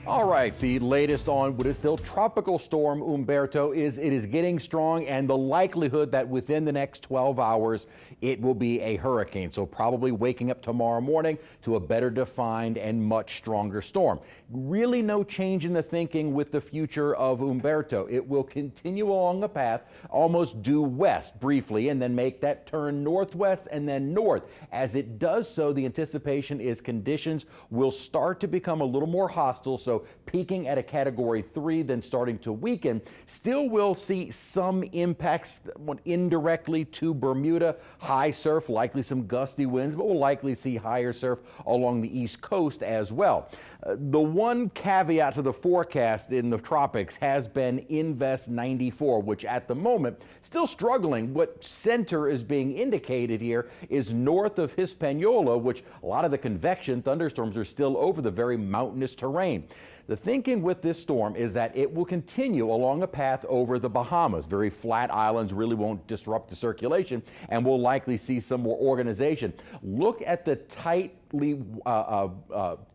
All right, the latest on what is still tropical storm Humberto is it is getting strong, and the likelihood that within the next 12 hours it will be a hurricane. So probably waking up tomorrow morning to a better defined and much stronger storm. Really no change in the thinking with the future of Humberto. It will continue along a path almost due west briefly and then make that turn northwest and then north. As it does so, the anticipation is conditions will start to become a little more hostile. So peaking at a category 3, then starting to weaken. Still will see some impacts indirectly to Bermuda. High surf, likely some gusty winds, but we'll likely see higher surf along the east coast as well. The one caveat to the forecast in the tropics has been Invest 94, which at the moment still struggling. What center is being indicated here is north of Hispaniola, which a lot of the convection thunderstorms are still over the very mountainous terrain. The thinking with this storm is that it will continue along a path over the Bahamas. Very flat islands, really won't disrupt the circulation, and we'll likely see some more organization. Look at the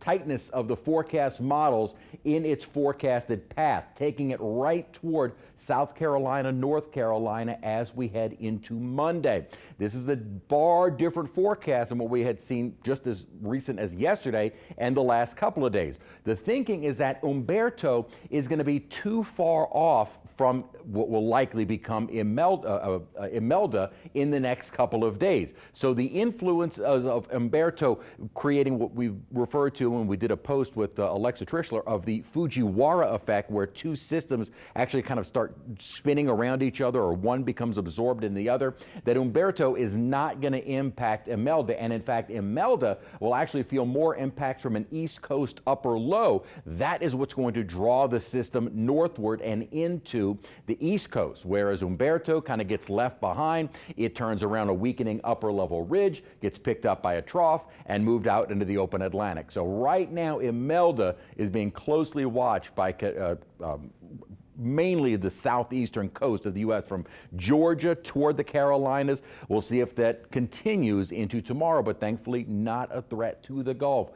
tightness of the forecast models in its forecasted path, taking it right toward South Carolina, North Carolina as we head into Monday. This is a far different forecast than what we had seen just as recent as yesterday and the last couple of days. The thinking is that Humberto is going to be too far off from what will likely become Imelda in the next couple of days. So the influence of Humberto creating what we referred to when we did a post with Alexa Trishler of the Fujiwara effect, where two systems actually kind of start spinning around each other, or one becomes absorbed in the other, that Humberto is not going to impact Imelda. And in fact, Imelda will actually feel more impacts from an East Coast upper low. That is what's going to draw the system northward and into the East Coast, whereas Humberto kind of gets left behind. It turns around a weakening upper level ridge, gets picked up by a trough, and moved out into the open Atlantic. So right now, Imelda is being closely watched by mainly the southeastern coast of the U.S. from Georgia toward the Carolinas. We'll see if that continues into tomorrow, but thankfully not a threat to the Gulf.